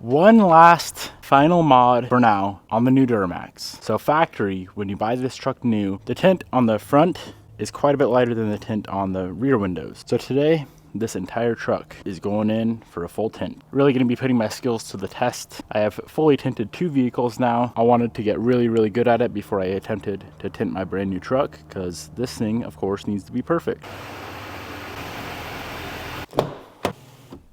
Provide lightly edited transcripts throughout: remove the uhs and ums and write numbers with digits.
One last final mod for now on the new Duramax. So factory, when you buy this truck new, the tint on the front is quite a bit lighter than the tint on the rear windows. So today, this entire truck is going in for a full tint. Really gonna be putting my skills to the test. I have fully tinted 2 vehicles now. I wanted to get really good at it before I attempted to tint my brand new truck, because this thing, of course, needs to be perfect.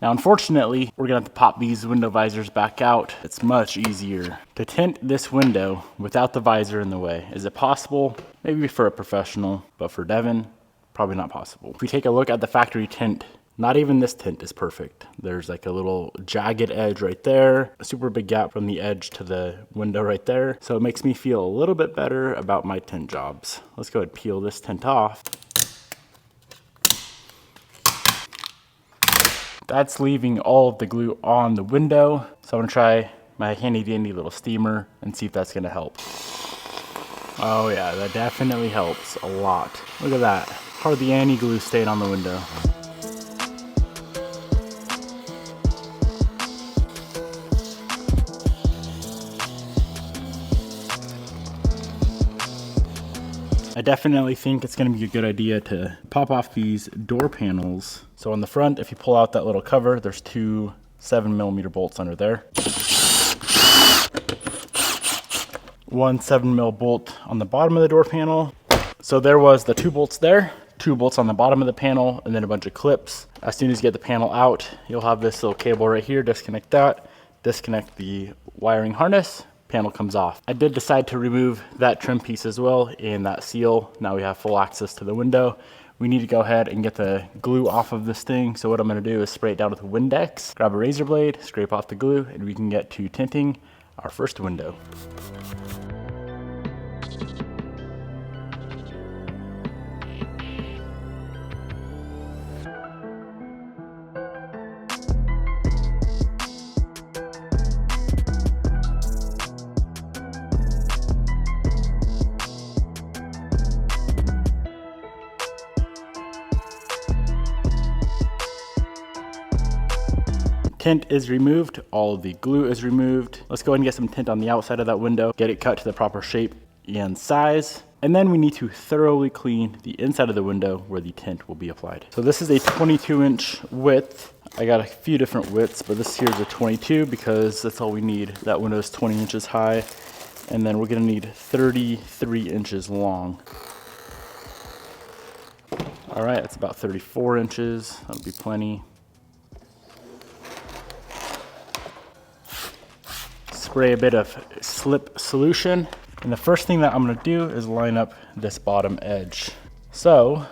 Now, unfortunately, we're gonna have to pop these window visors back out. It's much easier to tint this window without the visor in the way. Is it possible? Maybe for a professional, but for Devin, probably not possible. If we take a look at the factory tint, not even this tint is perfect. There's like a little jagged edge right there, a super big gap from the edge to the window right there. So it makes me feel a little bit better about my tint jobs. Let's go ahead and peel this tint off. That's leaving all of the glue on the window. So I'm gonna try my handy dandy little steamer and see if that's gonna help. Oh yeah, that definitely helps a lot. Look at that, hardly any glue stayed on the window. I definitely think it's gonna be a good idea to pop off these door panels. So on the front, if you pull out that little cover, there's 2 7mm bolts under there. 1 7mm bolt on the bottom of the door panel. So there was the 2 bolts there, 2 bolts on the bottom of the panel, and then a bunch of clips. As soon as you get the panel out, you'll have this little cable right here, disconnect that, disconnect the wiring harness, panel comes off. I did decide to remove that trim piece as well and that seal. Now we have full access to the window. We need to go ahead and get the glue off of this thing. So what I'm gonna do is spray it down with a Windex, grab a razor blade, scrape off the glue, and we can get to tinting our first window. Tint is removed, all of the glue is removed. Let's go ahead and get some tint on the outside of that window, get it cut to the proper shape and size. And then we need to thoroughly clean the inside of the window where the tint will be applied. So this is a 22-inch width. I got a few different widths, but this here is a 22 because that's all we need. That window is 20 inches high. And then we're gonna need 33 inches long. All right, that's about 34 inches. That'll be plenty. Spray a bit of slip solution. And the first thing that I'm gonna do is line up this bottom edge. So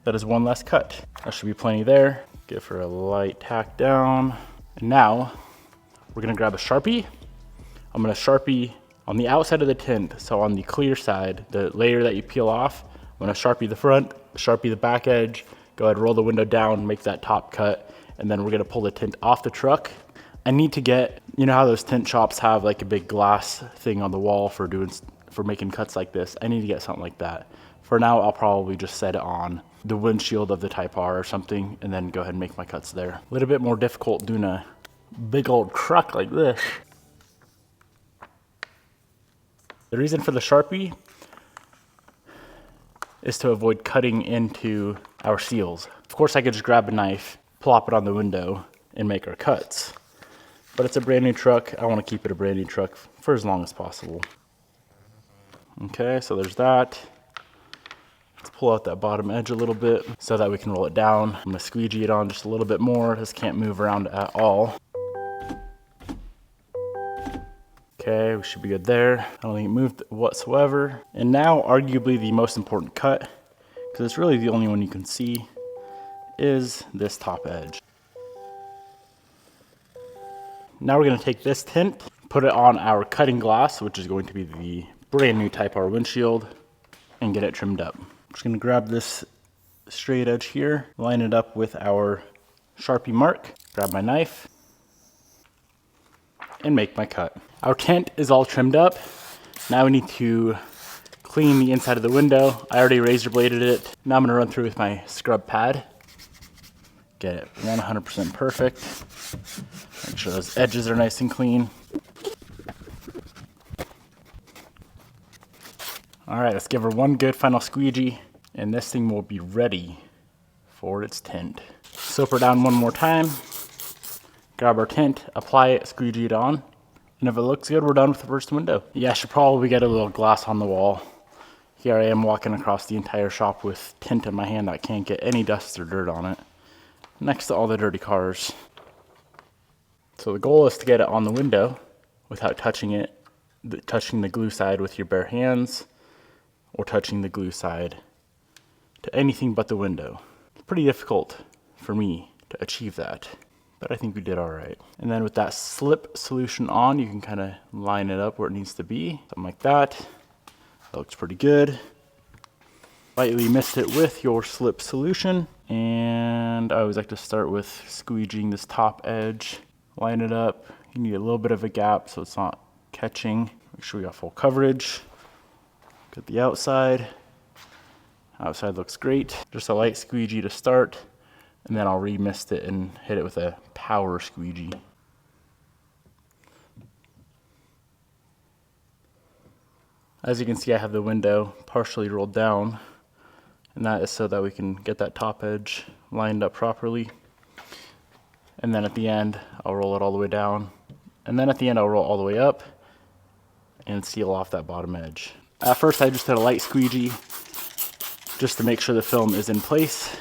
that is one less cut. That should be plenty there. Give her a light tack down. And now we're gonna grab a Sharpie. I'm gonna Sharpie on the outside of the tint. So on the clear side, the layer that you peel off, I'm gonna Sharpie the front, Sharpie the back edge, go ahead, roll the window down, make that top cut. And then we're gonna pull the tint off the truck. I need to get, you know how those tint shops have like a big glass thing on the wall for making cuts like this? I need to get something like that. For now, I'll probably just set it on the windshield of the Type R or something and then go ahead and make my cuts there. A little bit more difficult doing a big old truck like this. The reason for the Sharpie is to avoid cutting into our seals. Of course, I could just grab a knife, plop it on the window, and make our cuts. But it's a brand new truck. I want to keep it a brand new truck for as long as possible. Okay, so there's that. Let's pull out that bottom edge a little bit so that we can roll it down. I'm gonna squeegee it on just a little bit more. This can't move around at all. Okay, we should be good there. I don't think it moved whatsoever. And now, arguably the most important cut, because it's really the only one you can see, is this top edge. Now we're gonna take this tint, put it on our cutting glass, which is going to be the brand new Type R windshield, and get it trimmed up. I'm just gonna grab this straight edge here, line it up with our Sharpie mark, grab my knife, and make my cut. Our tint is all trimmed up. Now we need to clean the inside of the window. I already razor bladed it. Now I'm gonna run through with my scrub pad. Get it 100% perfect. Make sure sure those edges are nice and clean. All right, let's give her one good final squeegee, and this thing will be ready for its tint. Soap her down one more time, grab our tint, apply it, squeegee it on, and if it looks good, we're done with the first window. Yeah, I should probably get a little glass on the wall. Here I am walking across the entire shop with tint in my hand that can't get any dust or dirt on it, next to all the dirty cars. So the goal is to get it on the window without touching it, touching the glue side with your bare hands, or touching the glue side to anything but the window. It's pretty difficult for me to achieve that, but I think we did all right. And then with that slip solution on, you can kind of line it up where it needs to be, something like that. That looks pretty good. Lightly mist it with your slip solution, and I always like to start with squeegeeing this top edge. Line it up. You need a little bit of a gap so it's not catching. Make sure we got full coverage. Get the outside. Outside looks great. Just a light squeegee to start, and then I'll remist it and hit it with a power squeegee. As you can see, I have the window partially rolled down, and that is so that we can get that top edge lined up properly. And then at the end, I'll roll it all the way down. And then at the end, I'll roll all the way up and seal off that bottom edge. At first, I just did a light squeegee just to make sure the film is in place.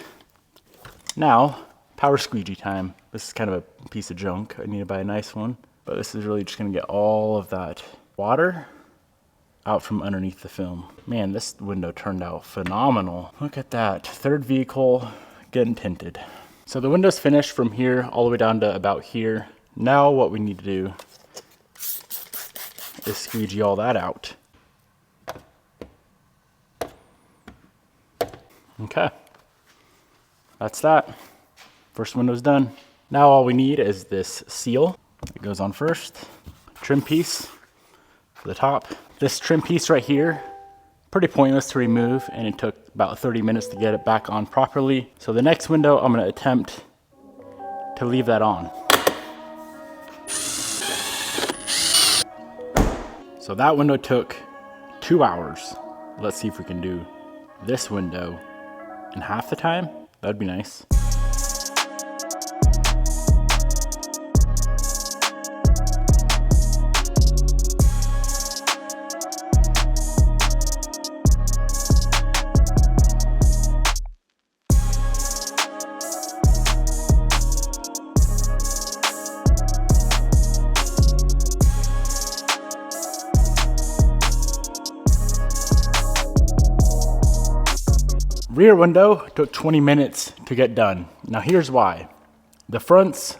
Now, power squeegee time. This is kind of a piece of junk. I need to buy a nice one. But this is really just gonna get all of that water out from underneath the film. Man, this window turned out phenomenal. Look at that, third vehicle getting tinted. So the window's finished from here all the way down to about here. Now what we need to do is squeegee all that out. Okay, that's that. First window's done. Now all we need is this seal. It goes on first. Trim piece for the top. This trim piece right here, pretty pointless to remove, and it took about 30 minutes to get it back on properly. So the next window, I'm gonna attempt to leave that on. So that window took 2 hours. Let's see if we can do this window in half the time. That'd be nice. Rear window took 20 minutes to get done. Now here's why. The fronts,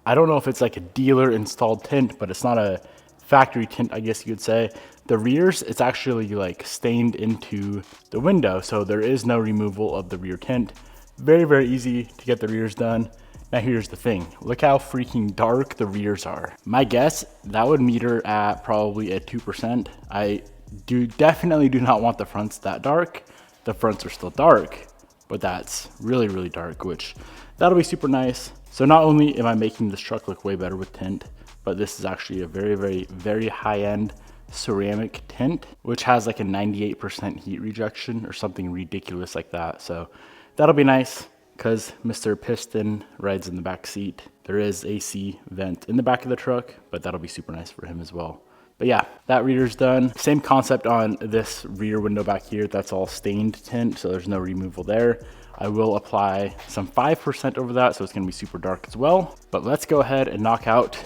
I don't know if it's like a dealer installed tint, but it's not a factory tint, I guess you could say. The rears, it's actually like stained into the window, so there is no removal of the rear tint. Very, very easy to get the rears done. Now here's the thing. Look how freaking dark the rears are. My guess, that would meter at probably a 2%. I definitely do not want the fronts that dark. The fronts are still dark, but that's really, really dark, which that'll be super nice. So not only am I making this truck look way better with tint, but this is actually a very, very, very high-end ceramic tint, which has like a 98% heat rejection or something ridiculous like that. So that'll be nice because Mr. Piston rides in the back seat. There is AC vent in the back of the truck, but that'll be super nice for him as well. But yeah, that rear's done. Same concept on this rear window back here. That's all stained tint, so there's no removal there. I will apply some 5% over that, so it's gonna be super dark as well. But let's go ahead and knock out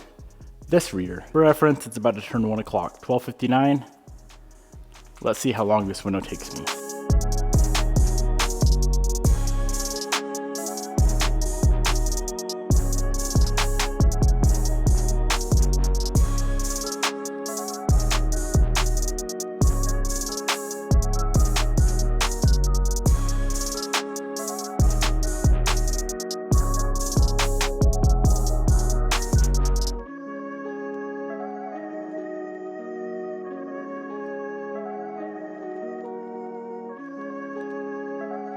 this rear. For reference, it's about to turn 1 o'clock, 12:59. Let's see how long this window takes me.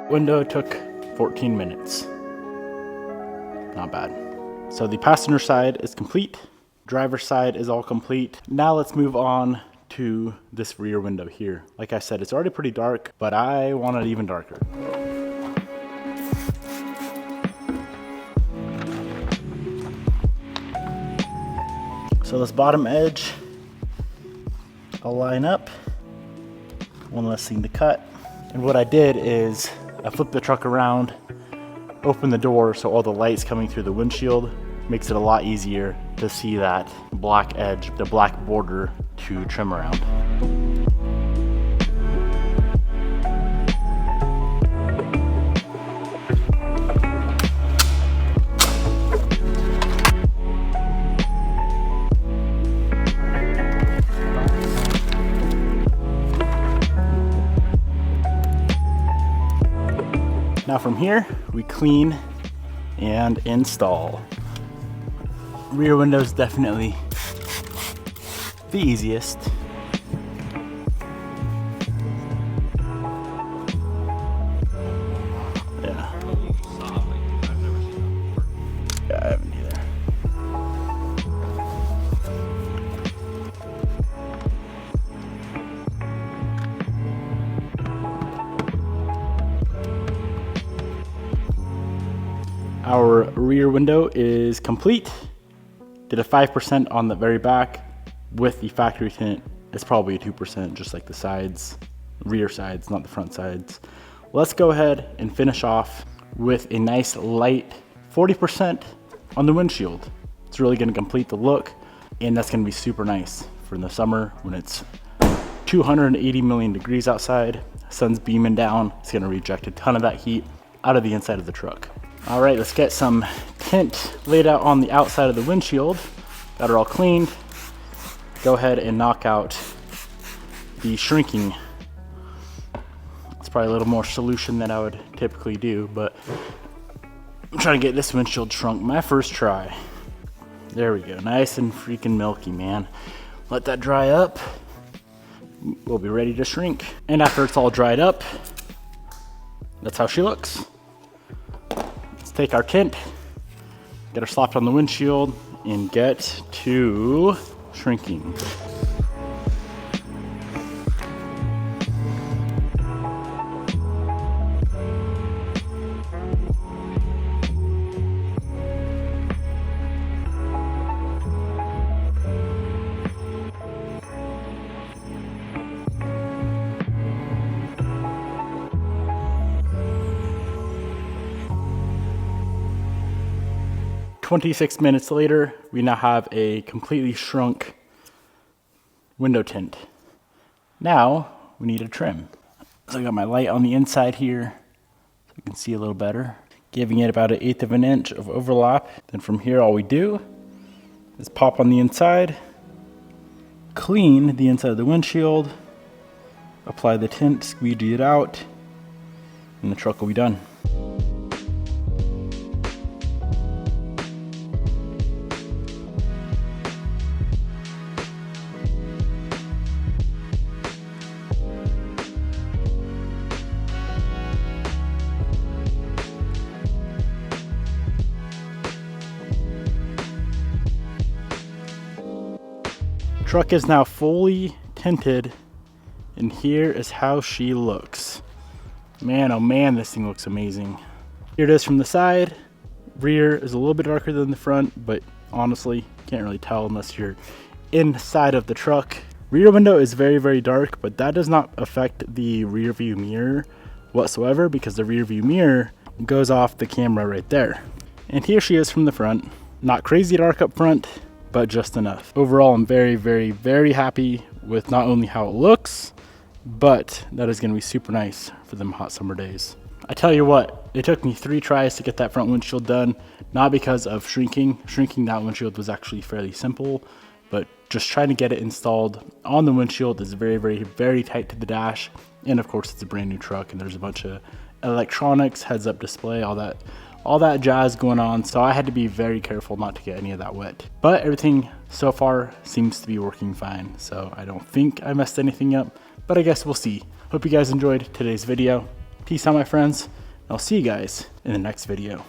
Window took 14 minutes. Not bad. So the passenger side is complete. Driver's side is all complete. Now let's move on to this rear window here. Like I said, it's already pretty dark, but I want it even darker. So this bottom edge, I'll line up. One less thing to cut. And what I did is I flipped the truck around, opened the door so all the light's coming through the windshield. Makes it a lot easier to see that black edge, the black border to trim around. Now from here, we clean and install. Rear window is definitely the easiest. Yeah. Yeah, I haven't either. Our rear window is complete. Did a 5% on the very back. With the factory tint, it's probably a 2%, just like the sides, rear sides, not the front sides. Let's go ahead and finish off with a nice light 40% on the windshield. It's really gonna complete the look, and that's gonna be super nice for the summer when it's 280 million degrees outside, sun's beaming down. It's gonna reject a ton of that heat out of the inside of the truck. All right, let's get some tint laid out on the outside of the windshield. Got it all cleaned. Go ahead and knock out the shrinking. It's probably a little more solution than I would typically do, but I'm trying to get this windshield shrunk my first try. There we go, nice and freaking milky, man. Let that dry up. We'll be ready to shrink. And after it's all dried up, that's how she looks. Take our tint, get her slapped on the windshield, and get to shrinking. 26 minutes later, we now have a completely shrunk window tint. Now we need a trim. So I got my light on the inside here so you can see a little better, giving it about 1/8 of an inch of overlap. Then from here, all we do is pop on the inside, clean the inside of the windshield, apply the tint, squeegee it out, and the truck will be done. Truck is now fully tinted, and here is how she looks. Man, oh man, this thing looks amazing. Here it is from the side. Rear is a little bit darker than the front, but honestly, can't really tell unless you're inside of the truck. Rear window is very, very dark, but that does not affect the rear view mirror whatsoever because the rear view mirror goes off the camera right there. And here she is from the front. Not crazy dark up front, but just enough. Overall, I'm very, very, very happy with not only how it looks, but that is gonna be super nice for them hot summer days. I tell you what, it took me 3 tries to get that front windshield done, not because of shrinking. Shrinking that windshield was actually fairly simple, but just trying to get it installed on the windshield is very, very, very tight to the dash. And of course, it's a brand new truck and there's a bunch of electronics, heads-up display, all that jazz going on, so I had to be very careful not to get any of that wet. But everything so far seems to be working fine, so I don't think I messed anything up, but I guess we'll see. Hope you guys enjoyed today's video. Peace out, my friends, and I'll see you guys in the next video.